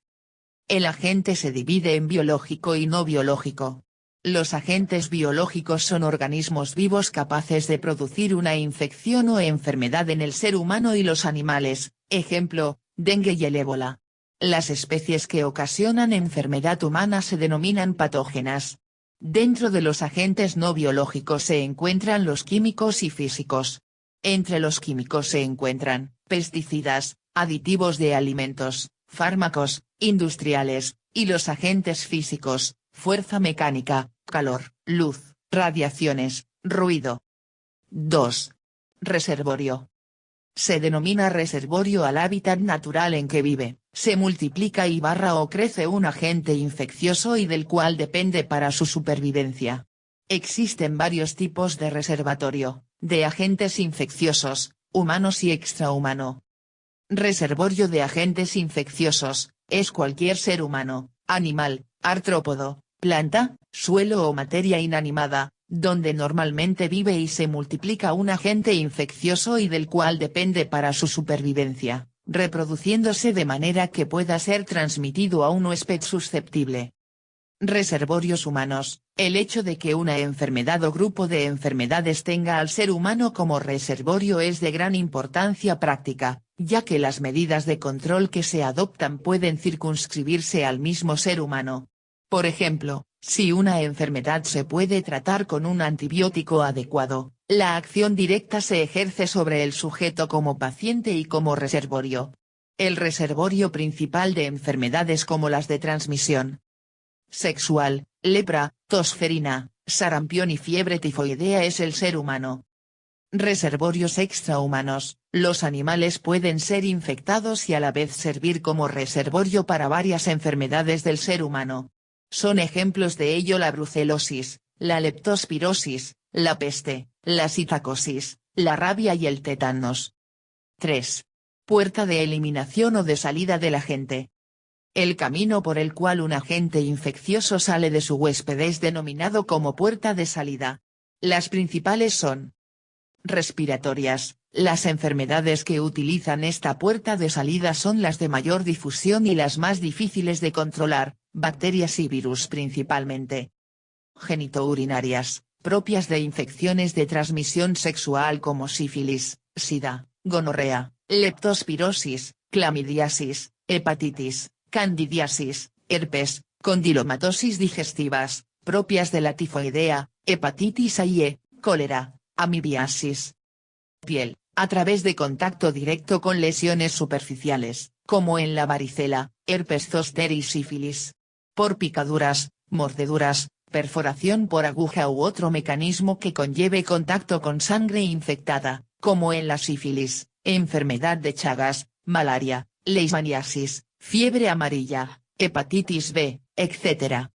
A: El agente se divide en biológico y no biológico. Los agentes biológicos son organismos vivos capaces de producir una infección o enfermedad en el ser humano y los animales, ejemplo, dengue y el ébola. Las especies que ocasionan enfermedad humana se denominan patógenas. Dentro de los agentes no biológicos se encuentran los químicos y físicos. Entre los químicos se encuentran pesticidas, aditivos de alimentos, fármacos, industriales, y los agentes físicos, fuerza mecánica, calor, luz, radiaciones, ruido. 2. Reservorio. Se denomina reservorio al hábitat natural en que vive, se multiplica y o crece un agente infeccioso y del cual depende para su supervivencia. Existen varios tipos de reservatorio, de agentes infecciosos, humanos y extrahumano. Reservorio de agentes infecciosos, es cualquier ser humano, animal, artrópodo, planta, suelo o materia inanimada, donde normalmente vive y se multiplica un agente infeccioso y del cual depende para su supervivencia, reproduciéndose de manera que pueda ser transmitido a un huésped susceptible. Reservorios humanos, el hecho de que una enfermedad o grupo de enfermedades tenga al ser humano como reservorio es de gran importancia práctica, ya que las medidas de control que se adoptan pueden circunscribirse al mismo ser humano. Por ejemplo, si una enfermedad se puede tratar con un antibiótico adecuado, la acción directa se ejerce sobre el sujeto como paciente y como reservorio. El reservorio principal de enfermedades como las de transmisión sexual, lepra, tosferina, sarampión y fiebre tifoidea es el ser humano. Reservorios extrahumanos, los animales pueden ser infectados y a la vez servir como reservorio para varias enfermedades del ser humano. Son ejemplos de ello la brucelosis, la leptospirosis, la peste, la sitacosis, la rabia y el tétanos. 3. Puerta de eliminación o de salida del agente. El camino por el cual un agente infeccioso sale de su huésped es denominado como puerta de salida. Las principales son respiratorias. Las enfermedades que utilizan esta puerta de salida son las de mayor difusión y las más difíciles de controlar, bacterias y virus principalmente. Genitourinarias, propias de infecciones de transmisión sexual como sífilis, sida, gonorrea, leptospirosis, clamidiasis, hepatitis, candidiasis, herpes, condilomatosis digestivas, propias de la tifoidea, hepatitis A y E, cólera, amibiasis. Piel, a través de contacto directo con lesiones superficiales, como en la varicela, herpes zóster y sífilis. Por picaduras, mordeduras, perforación por aguja u otro mecanismo que conlleve contacto con sangre infectada, como en la sífilis, enfermedad de Chagas, malaria, leishmaniasis, fiebre amarilla, hepatitis B, etc.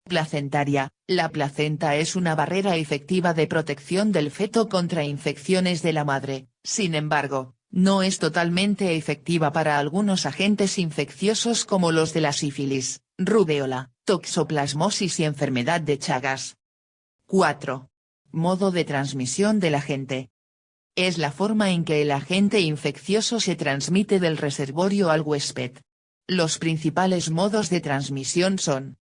A: Placentaria, la placenta es una barrera efectiva de protección del feto contra infecciones de la madre, sin embargo, no es totalmente efectiva para algunos agentes infecciosos como los de la sífilis, rubéola, toxoplasmosis y enfermedad de Chagas. 4. Modo de transmisión del agente. Es la forma en que el agente infeccioso se transmite del reservorio al huésped. Los principales modos de transmisión son: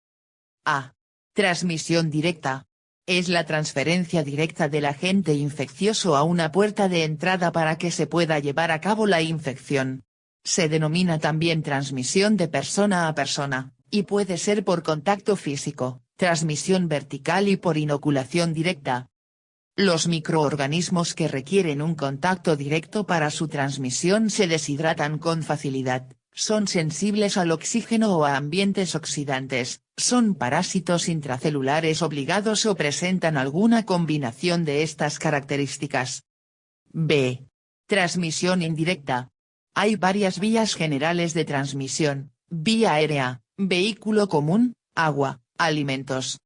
A: A. Transmisión directa. Es la transferencia directa del agente infeccioso a una puerta de entrada para que se pueda llevar a cabo la infección. Se denomina también transmisión de persona a persona, y puede ser por contacto físico, transmisión vertical y por inoculación directa. Los microorganismos que requieren un contacto directo para su transmisión se deshidratan con facilidad, son sensibles al oxígeno o a ambientes oxidantes, son parásitos intracelulares obligados o presentan alguna combinación de estas características. B. Transmisión indirecta. Hay varias vías generales de transmisión: vía aérea, vehículo común, agua, alimentos.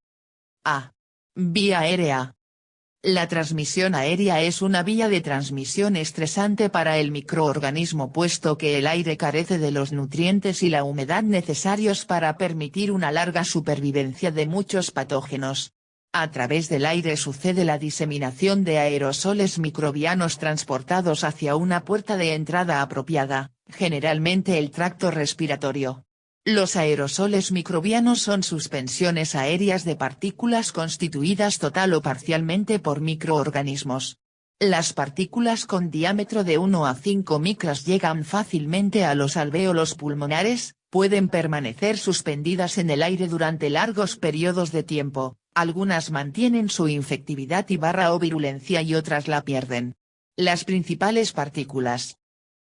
A: A. Vía aérea. La transmisión aérea es una vía de transmisión estresante para el microorganismo puesto que el aire carece de los nutrientes y la humedad necesarios para permitir una larga supervivencia de muchos patógenos. A través del aire sucede la diseminación de aerosoles microbianos transportados hacia una puerta de entrada apropiada, generalmente el tracto respiratorio. Los aerosoles microbianos son suspensiones aéreas de partículas constituidas total o parcialmente por microorganismos. Las partículas con diámetro de 1 a 5 micras llegan fácilmente a los alvéolos pulmonares, pueden permanecer suspendidas en el aire durante largos periodos de tiempo, algunas mantienen su infectividad o virulencia y otras la pierden. Las principales partículas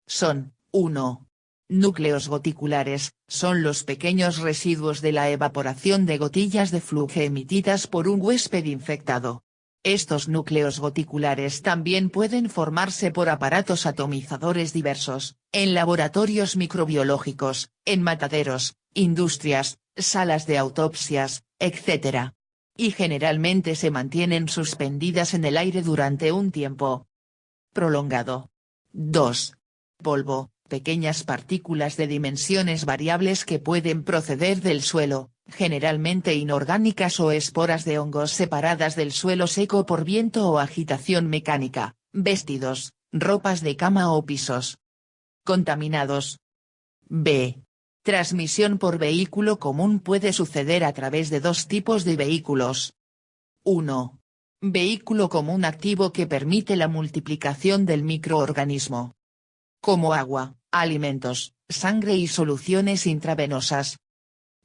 A: son, 1. Núcleos goticulares, son los pequeños residuos de la evaporación de gotillas de flujo emitidas por un huésped infectado. Estos núcleos goticulares también pueden formarse por aparatos atomizadores diversos, en laboratorios microbiológicos, en mataderos, industrias, salas de autopsias, etc. Y generalmente se mantienen suspendidas en el aire durante un tiempo prolongado. 2. Polvo, pequeñas partículas de dimensiones variables que pueden proceder del suelo, generalmente inorgánicas o esporas de hongos separadas del suelo seco por viento o agitación mecánica, vestidos, ropas de cama o pisos contaminados. B. Transmisión por vehículo común puede suceder a través de dos tipos de vehículos. 1. Vehículo común activo que permite la multiplicación del microorganismo, como agua, alimentos, sangre y soluciones intravenosas.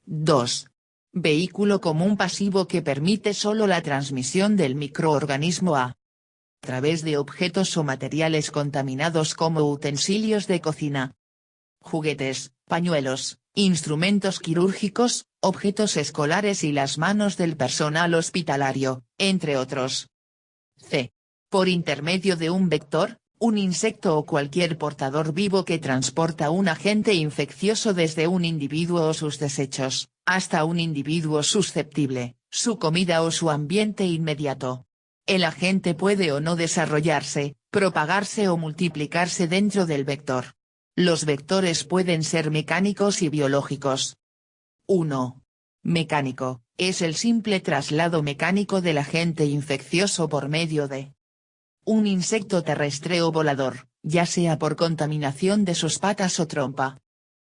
A: 2. Vehículo común pasivo que permite solo la transmisión del microorganismo a través de objetos o materiales contaminados como utensilios de cocina, juguetes, pañuelos, instrumentos quirúrgicos, objetos escolares y las manos del personal hospitalario, entre otros. C. Por intermedio de un vector, un insecto o cualquier portador vivo que transporta un agente infeccioso desde un individuo o sus desechos, hasta un individuo susceptible, su comida o su ambiente inmediato. El agente puede o no desarrollarse, propagarse o multiplicarse dentro del vector. Los vectores pueden ser mecánicos y biológicos. 1. Mecánico, es el simple traslado mecánico del agente infeccioso por medio de un insecto terrestre o volador, ya sea por contaminación de sus patas o trompa,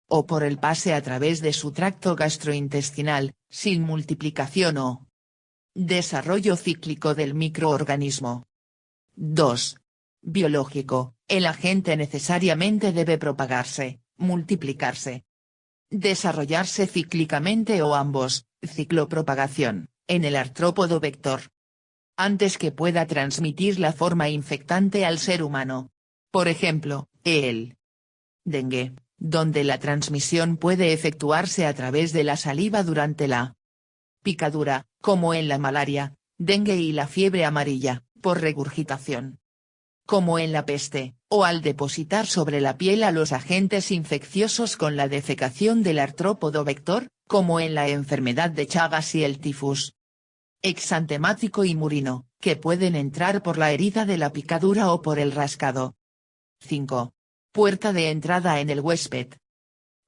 A: o por el pase a través de su tracto gastrointestinal, sin multiplicación o desarrollo cíclico del microorganismo. 2. Biológico, el agente necesariamente debe propagarse, multiplicarse, desarrollarse cíclicamente o ambos, ciclopropagación, en el artrópodo vector, antes que pueda transmitir la forma infectante al ser humano. Por ejemplo, el dengue, donde la transmisión puede efectuarse a través de la saliva durante la picadura, como en la malaria, dengue y la fiebre amarilla, por regurgitación, como en la peste, o al depositar sobre la piel a los agentes infecciosos con la defecación del artrópodo vector, como en la enfermedad de Chagas y el tifus exantemático y murino, que pueden entrar por la herida de la picadura o por el rascado. 5. Puerta de entrada en el huésped.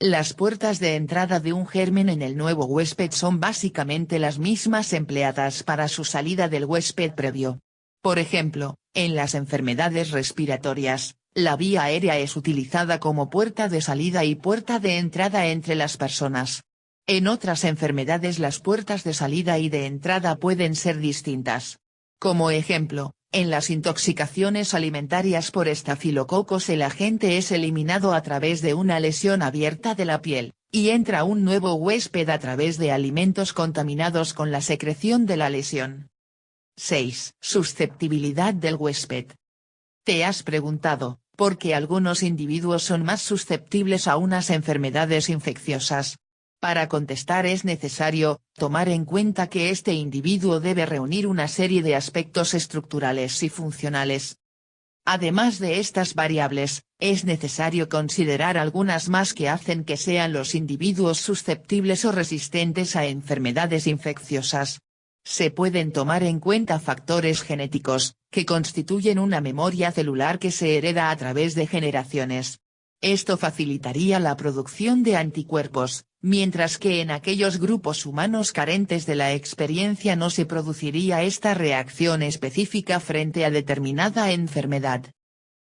A: Las puertas de entrada de un germen en el nuevo huésped son básicamente las mismas empleadas para su salida del huésped previo. Por ejemplo, en las enfermedades respiratorias, la vía aérea es utilizada como puerta de salida y puerta de entrada entre las personas. En otras enfermedades las puertas de salida y de entrada pueden ser distintas. Como ejemplo, en las intoxicaciones alimentarias por estafilococos el agente es eliminado a través de una lesión abierta de la piel, y entra un nuevo huésped a través de alimentos contaminados con la secreción de la lesión. 6. Susceptibilidad del huésped. ¿Te has preguntado por qué algunos individuos son más susceptibles a unas enfermedades infecciosas? Para contestar es necesario tomar en cuenta que este individuo debe reunir una serie de aspectos estructurales y funcionales. Además de estas variables, es necesario considerar algunas más que hacen que sean los individuos susceptibles o resistentes a enfermedades infecciosas. Se pueden tomar en cuenta factores genéticos, que constituyen una memoria celular que se hereda a través de generaciones. Esto facilitaría la producción de anticuerpos, mientras que en aquellos grupos humanos carentes de la experiencia no se produciría esta reacción específica frente a determinada enfermedad.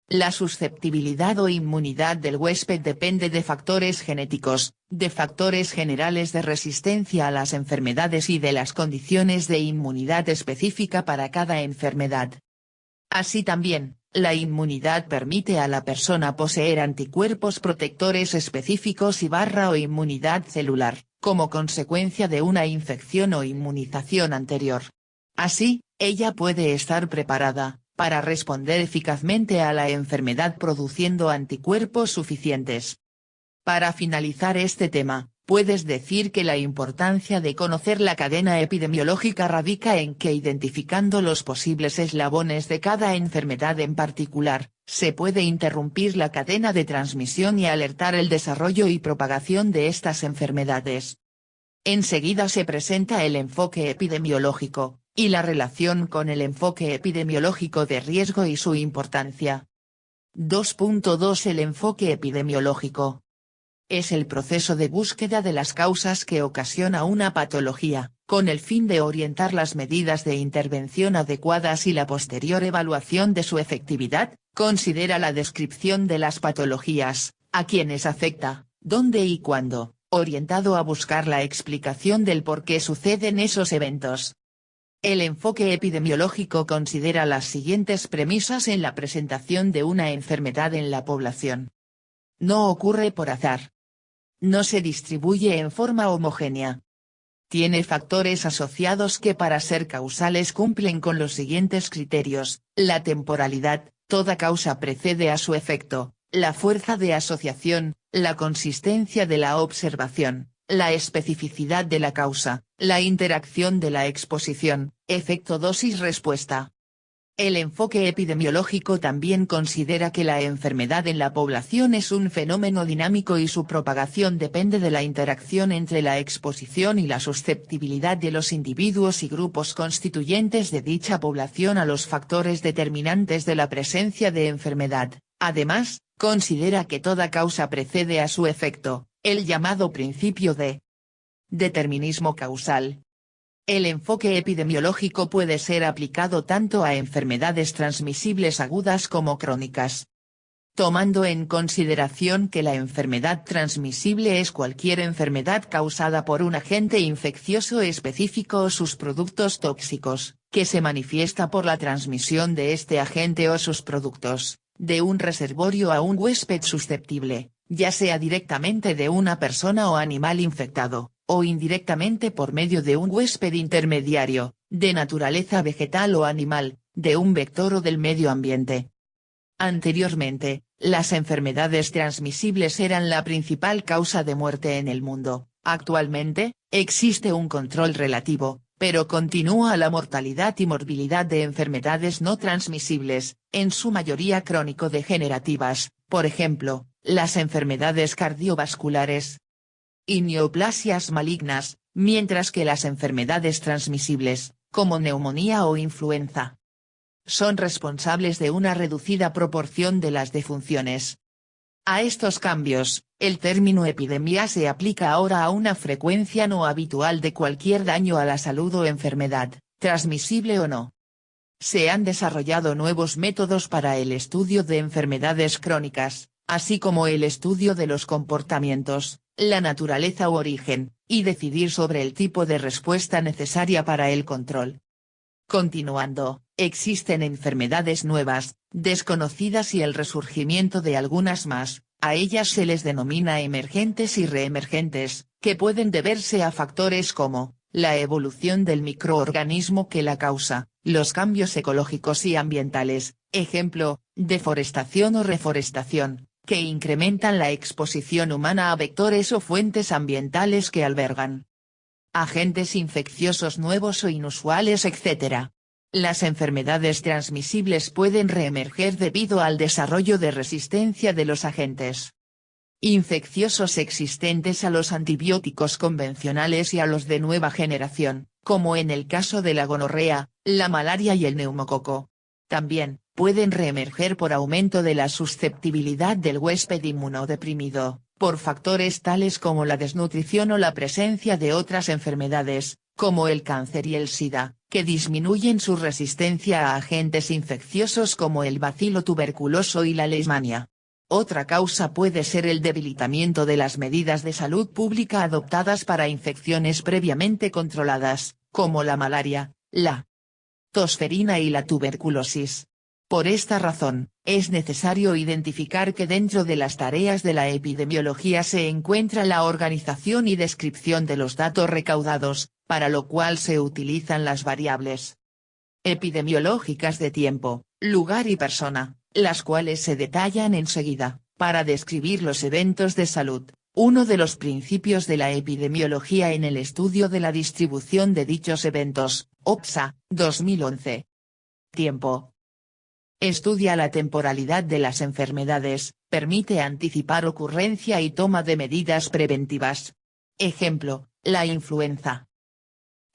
A: La susceptibilidad o inmunidad del huésped depende de factores genéticos, de factores generales de resistencia a las enfermedades y de las condiciones de inmunidad específica para cada enfermedad. Así también, la inmunidad permite a la persona poseer anticuerpos protectores específicos o inmunidad celular, como consecuencia de una infección o inmunización anterior. Así, ella puede estar preparada para responder eficazmente a la enfermedad produciendo anticuerpos suficientes. Para finalizar este tema, puedes decir que la importancia de conocer la cadena epidemiológica radica en que identificando los posibles eslabones de cada enfermedad en particular, se puede interrumpir la cadena de transmisión y alertar el desarrollo y propagación de estas enfermedades. Enseguida se presenta el enfoque epidemiológico, y la relación con el enfoque epidemiológico de riesgo y su importancia. 2.2 El enfoque epidemiológico es el proceso de búsqueda de las causas que ocasiona una patología, con el fin de orientar las medidas de intervención adecuadas y la posterior evaluación de su efectividad. Considera la descripción de las patologías, a quienes afecta, dónde y cuándo, orientado a buscar la explicación del por qué suceden esos eventos. El enfoque epidemiológico considera las siguientes premisas en la presentación de una enfermedad en la población. No ocurre por azar. No se distribuye en forma homogénea. Tiene factores asociados que para ser causales cumplen con los siguientes criterios: la temporalidad, toda causa precede a su efecto, la fuerza de asociación, la consistencia de la observación, la especificidad de la causa, la interacción de la exposición, efecto dosis-respuesta. El enfoque epidemiológico también considera que la enfermedad en la población es un fenómeno dinámico y su propagación depende de la interacción entre la exposición y la susceptibilidad de los individuos y grupos constituyentes de dicha población a los factores determinantes de la presencia de enfermedad. Además, considera que toda causa precede a su efecto, el llamado principio de determinismo causal. El enfoque epidemiológico puede ser aplicado tanto a enfermedades transmisibles agudas como crónicas. Tomando en consideración que la enfermedad transmisible es cualquier enfermedad causada por un agente infeccioso específico o sus productos tóxicos, que se manifiesta por la transmisión de este agente o sus productos, de un reservorio a un huésped susceptible, ya sea directamente de una persona o animal infectado, o indirectamente por medio de un huésped intermediario, de naturaleza vegetal o animal, de un vector o del medio ambiente. Anteriormente, las enfermedades transmisibles eran la principal causa de muerte en el mundo. Actualmente, existe un control relativo, pero continúa la mortalidad y morbilidad de enfermedades no transmisibles, en su mayoría crónico-degenerativas, por ejemplo, las enfermedades cardiovasculares y neoplasias malignas, mientras que las enfermedades transmisibles, como neumonía o influenza, son responsables de una reducida proporción de las defunciones. A estos cambios, el término epidemia se aplica ahora a una frecuencia no habitual de cualquier daño a la salud o enfermedad, transmisible o no. Se han desarrollado nuevos métodos para el estudio de enfermedades crónicas, así como el estudio de los comportamientos, la naturaleza u origen, y decidir sobre el tipo de respuesta necesaria para el control. Continuando, existen enfermedades nuevas, desconocidas y el resurgimiento de algunas más, a ellas se les denomina emergentes y reemergentes, que pueden deberse a factores como, la evolución del microorganismo que la causa, los cambios ecológicos y ambientales, ejemplo, deforestación o reforestación, que incrementan la exposición humana a vectores o fuentes ambientales que albergan agentes infecciosos nuevos o inusuales, etc. Las enfermedades transmisibles pueden reemerger debido al desarrollo de resistencia de los agentes infecciosos existentes a los antibióticos convencionales y a los de nueva generación, como en el caso de la gonorrea, la malaria y el neumococo. También, pueden reemerger por aumento de la susceptibilidad del huésped inmunodeprimido, por factores tales como la desnutrición o la presencia de otras enfermedades, como el cáncer y el SIDA, que disminuyen su resistencia a agentes infecciosos como el bacilo tuberculoso y la leishmania. Otra causa puede ser el debilitamiento de las medidas de salud pública adoptadas para infecciones previamente controladas, como la malaria, la tosferina y la tuberculosis. Por esta razón, es necesario identificar que dentro de las tareas de la epidemiología se encuentra la organización y descripción de los datos recaudados, para lo cual se utilizan las variables epidemiológicas de tiempo, lugar y persona, las cuales se detallan enseguida, para describir los eventos de salud. Uno de los principios de la epidemiología en el estudio de la distribución de dichos eventos, OPSA, 2011. Tiempo. Estudia la temporalidad de las enfermedades, permite anticipar ocurrencia y toma de medidas preventivas. Ejemplo, la influenza.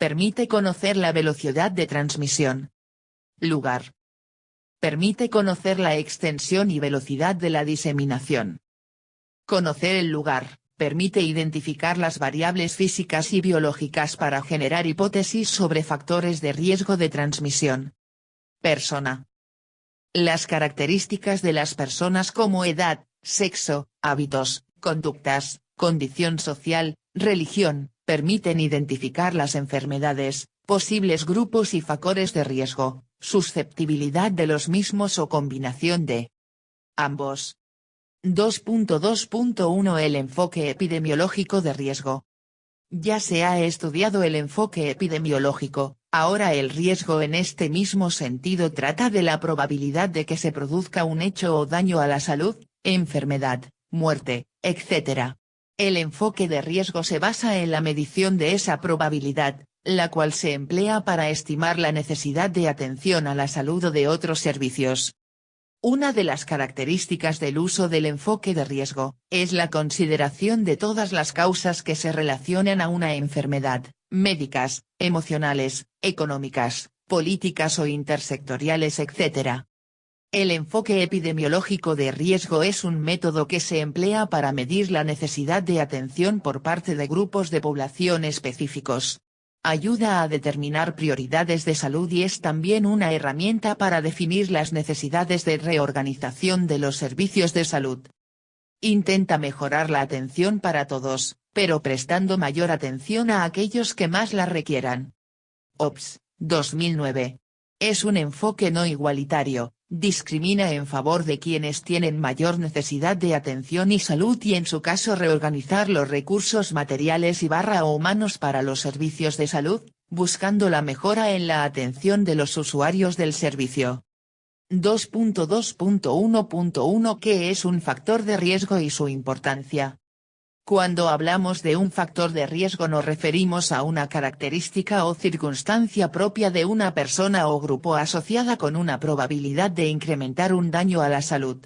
A: Permite conocer la velocidad de transmisión. Lugar. Permite conocer la extensión y velocidad de la diseminación. Conocer el lugar, permite identificar las variables físicas y biológicas para generar hipótesis sobre factores de riesgo de transmisión. Persona. Las características de las personas como edad, sexo, hábitos, conductas, condición social, religión, permiten identificar las enfermedades, posibles grupos y factores de riesgo, susceptibilidad de los mismos o combinación de ambos. 2.2.1 El enfoque epidemiológico de riesgo. Ya se ha estudiado el enfoque epidemiológico, ahora el riesgo en este mismo sentido trata de la probabilidad de que se produzca un hecho o daño a la salud, enfermedad, muerte, etc. El enfoque de riesgo se basa en la medición de esa probabilidad, la cual se emplea para estimar la necesidad de atención a la salud o de otros servicios. Una de las características del uso del enfoque de riesgo, es la consideración de todas las causas que se relacionan a una enfermedad, médicas, emocionales, económicas, políticas o intersectoriales etc. El enfoque epidemiológico de riesgo es un método que se emplea para medir la necesidad de atención por parte de grupos de población específicos. Ayuda a determinar prioridades de salud y es también una herramienta para definir las necesidades de reorganización de los servicios de salud. Intenta mejorar la atención para todos, pero prestando mayor atención a aquellos que más la requieran. OPS, 2009. Es un enfoque no igualitario, discrimina en favor de quienes tienen mayor necesidad de atención y salud y en su caso reorganizar los recursos materiales o humanos para los servicios de salud, buscando la mejora en la atención de los usuarios del servicio. 2.2.1.1 ¿Qué es un factor de riesgo y su importancia? Cuando hablamos de un factor de riesgo nos referimos a una característica o circunstancia propia de una persona o grupo asociada con una probabilidad de incrementar un daño a la salud.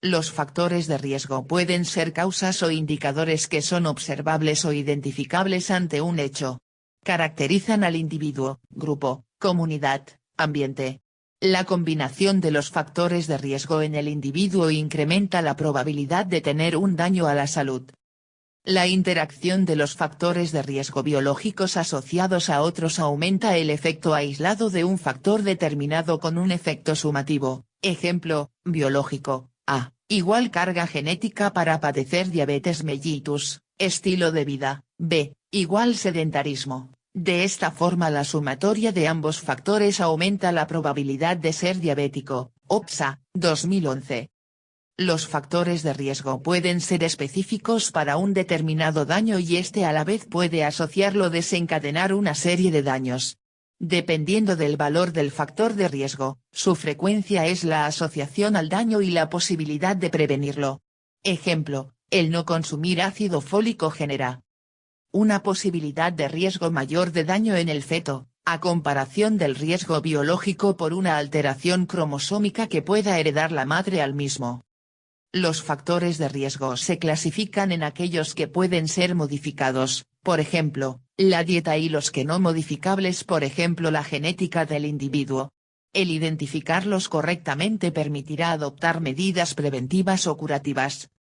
A: Los factores de riesgo pueden ser causas o indicadores que son observables o identificables ante un hecho. Caracterizan al individuo, grupo, comunidad, ambiente. La combinación de los factores de riesgo en el individuo incrementa la probabilidad de tener un daño a la salud. La interacción de los factores de riesgo biológicos asociados a otros aumenta el efecto aislado de un factor determinado con un efecto sumativo, ejemplo, biológico, A, igual carga genética para padecer diabetes mellitus, estilo de vida, B, igual sedentarismo. De esta forma la sumatoria de ambos factores aumenta la probabilidad de ser diabético, OPSA, 2011. Los factores de riesgo pueden ser específicos para un determinado daño y este a la vez puede asociarlo o desencadenar una serie de daños. Dependiendo del valor del factor de riesgo, su frecuencia es la asociación al daño y la posibilidad de prevenirlo. Ejemplo, el no consumir ácido fólico genera una posibilidad de riesgo mayor de daño en el feto, a comparación del riesgo biológico por una alteración cromosómica que pueda heredar la madre al mismo. Los factores de riesgo se clasifican en aquellos que pueden ser modificados, por ejemplo, la dieta y los que no modificables, por ejemplo la genética del individuo. El identificarlos correctamente permitirá adoptar medidas preventivas o curativas.